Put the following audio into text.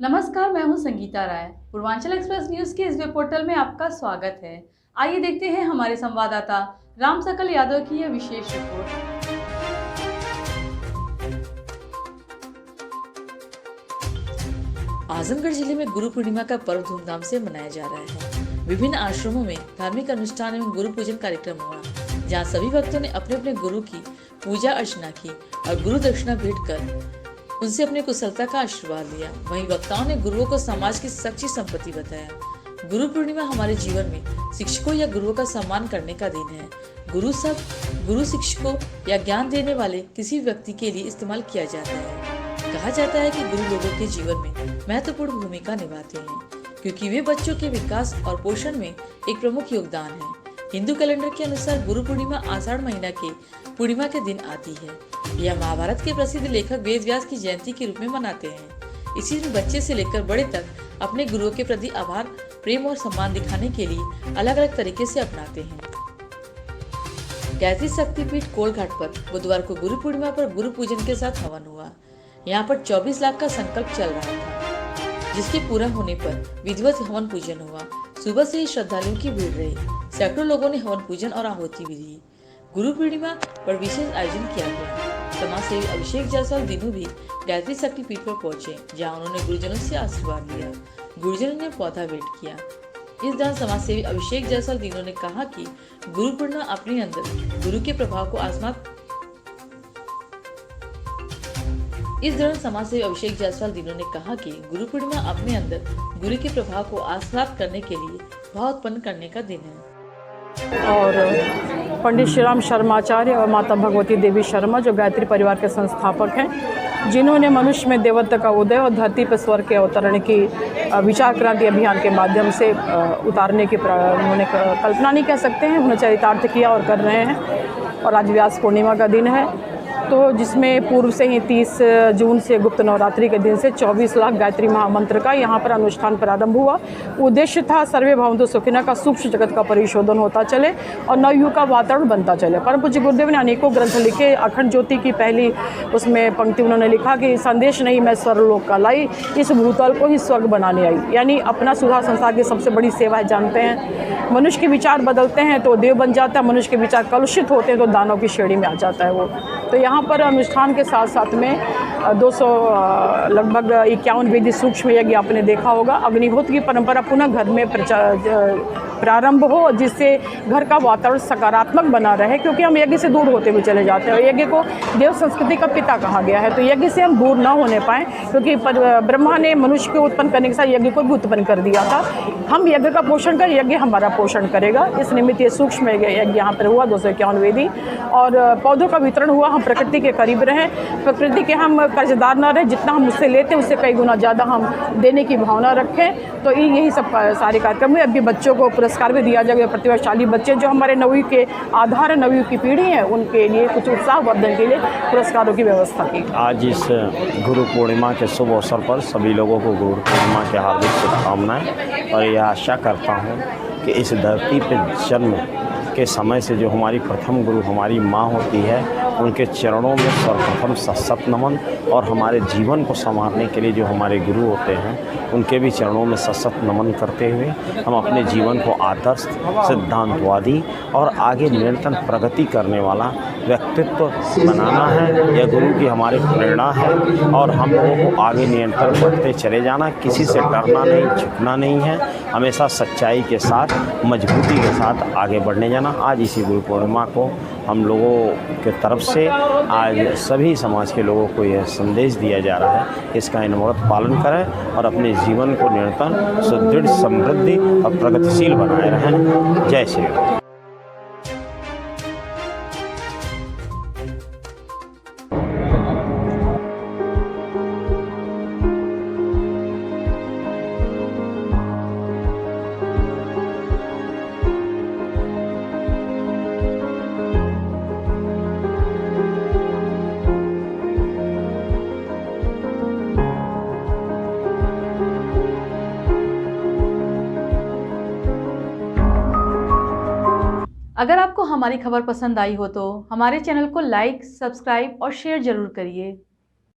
नमस्कार, मैं हूं संगीता राय। पूर्वांचल एक्सप्रेस न्यूज के इस वेब पोर्टल में आपका स्वागत है। आइए देखते हैं हमारे संवाददाता राम सकल यादव की यह विशेष रिपोर्ट। आजमगढ़ जिले में गुरु पूर्णिमा का पर्व धूमधाम से मनाया जा रहा है। विभिन्न आश्रमों में धार्मिक अनुष्ठान एवं गुरु पूजन कार्यक्रम हुआ, जहां सभी भक्तों ने अपने अपने गुरु की पूजा अर्चना की और गुरु दक्षिणा भेंट कर उनसे अपनी कुशलता का आशीर्वाद लिया। वहीं वक्ताओं ने गुरुओं को समाज की सच्ची संपत्ति बताया। गुरु पूर्णिमा हमारे जीवन में शिक्षकों या गुरुओं का सम्मान करने का दिन है। गुरु शिक्षकों या ज्ञान देने वाले किसी व्यक्ति के लिए इस्तेमाल किया जाता है। कहा जाता है कि गुरु लोगों के जीवन में महत्वपूर्ण भूमिका निभाते हैं, क्योंकि वे बच्चों के विकास और पोषण में एक प्रमुख योगदान है। हिंदू कैलेंडर के अनुसार गुरु पूर्णिमा आषाढ़ महीना के पूर्णिमा के दिन आती है। यह महाभारत के प्रसिद्ध लेखक वेद व्यास की जयंती के रूप में मनाते हैं। इसी दिन बच्चे से लेकर बड़े तक अपने गुरुओं के प्रति आभार, प्रेम और सम्मान दिखाने के लिए अलग अलग तरीके से अपनाते हैं। गायत्री शक्तिपीठ कोलघाट पर बुधवार को गुरु पूर्णिमा पर गुरु पूजन के साथ हवन हुआ। यहाँ पर 24 लाख का संकल्प चल रहा था, जिसके पूरा होने पर विधिवत हवन पूजन हुआ। सुबह से ही श्रद्धालुओं की भीड़ रही। सैकड़ों लोगों ने हवन पूजन और आहुति भी दी। गुरु पूर्णिमा पर विशेष आयोजन किया गया। समाज सेवी अभिषेक जायसवाल दिनू भी गायत्री शक्तिपीठ पर पहुंचे, जहां उन्होंने गुरुजनों से आशीर्वाद लिया। गुरुजनों ने पौधा भेंट किया। इस दौरान समाज सेवी अभिषेक जायसवाल दिनू ने कहा कि गुरु पूर्णिमा अपने अंदर गुरु के प्रभाव को आस्वाद करने के लिए भाव उत्पन्न करने का दिन है। और पंडित श्री राम शर्माचार्य और माता भगवती देवी शर्मा, जो गायत्री परिवार के संस्थापक हैं, जिन्होंने मनुष्य में देवत्व का उदय और धरती पर स्वर्ग के अवतरण की विचार क्रांति अभियान के माध्यम से उतारने की उन्होंने कल्पना नहीं कह सकते हैं, उन्होंने चरितार्थ किया और कर रहे हैं। और आज व्यास पूर्णिमा का दिन है, तो जिसमें पूर्व से ही 30 जून से गुप्त नवरात्रि के दिन से 24 लाख गायत्री महामंत्र का यहाँ पर अनुष्ठान प्रारंभ हुआ। उद्देश्य था सर्वे भवन्तु सुखिनः का सूक्ष्म जगत का परिशोधन होता चले और नवयुग का वातावरण बनता चले। परम पूज्य गुरुदेव ने अनेकों ग्रंथ लिखे। अखंड ज्योति की पहली उसमें पंक्ति उन्होंने लिखा कि संदेश नहीं मैं स्वर्गलोक का लाई, इस भूतल को ही स्वर्ग बनाने आई। यानी अपना सुधार संसार की सबसे बड़ी सेवा है। जानते हैं मनुष्य के विचार बदलते हैं तो देव बन जाता है, मनुष्य के विचार कलुषित होते हैं तो दानव की श्रेणी में आ जाता है वो। तो यहाँ पर अनुष्ठान के साथ साथ में 200 लगभग 51 वेदी सूक्ष्म यज्ञ आपने देखा होगा। अग्निहोत्र की परंपरा पुनः घर में प्रारंभ हो, जिससे घर का वातावरण सकारात्मक बना रहे, क्योंकि हम यज्ञ से दूर होते हुए चले जाते हैं। और यज्ञ को देव संस्कृति का पिता कहा गया है, तो यज्ञ से हम दूर न होने पाएँ, क्योंकि ब्रह्मा ने मनुष्य को उत्पन्न करने के साथ यज्ञ को भी उत्पन्न कर दिया था। हम यज्ञ का पोषण कर, यज्ञ हमारा पोषण करेगा। इस निमित्त ये सूक्ष्म यज्ञ यहाँ पर हुआ 251 वेदी। और पौधों का वितरण हुआ। हम प्रकृति के करीब रहें, प्रकृति के हम कर्जदार न रहें, जितना हम उससे लेते हैं उससे कई गुना ज़्यादा हम देने की भावना रखें। तो यही सब सारे कार्यक्रम में अभी बच्चों को पुरस्कार भी दिया जाएगा। प्रतिभाशाली बच्चे जो हमारे नवयुग के आधार है, नवयुग की पीढ़ी है, उनके लिए कुछ उत्साहवर्धन के लिए पुरस्कारों की व्यवस्था की। आज इस गुरु पूर्णिमा के शुभ अवसर पर सभी लोगों को गुरु पूर्णिमा की हार्दिक शुभकामनाएं। और यह आशा करता हूँ कि इस धरती पर जन्म के समय से जो हमारी प्रथम गुरु हमारी माँ होती है, उनके चरणों में सर्वप्रथम सशत नमन। और हमारे जीवन को संवारने के लिए जो हमारे गुरु होते हैं, उनके भी चरणों में सशत नमन करते हुए हम अपने जीवन को आदर्श, सिद्धांतवादी और आगे निरंतर प्रगति करने वाला व्यक्तित्व बनाना है। यह गुरु की हमारी प्रेरणा है और हम लोगों को आगे निरंतर बढ़ते चले जाना, किसी से डरना नहीं, झुकना नहीं है, हमेशा सच्चाई के साथ, मजबूती के साथ आगे बढ़ने जाना। आज इसी गुरु पूर्णिमा को हम लोगों के तरफ से आज सभी समाज के लोगों को यह संदेश दिया जा रहा है, इसका अनवरत पालन करें और अपने जीवन को निरंतर सुदृढ़, समृद्धि और प्रगतिशील बनाए रहें। जय श्री राम। अगर आपको हमारी खबर पसंद आई हो तो हमारे चैनल को लाइक, सब्सक्राइब और शेयर जरूर करिए।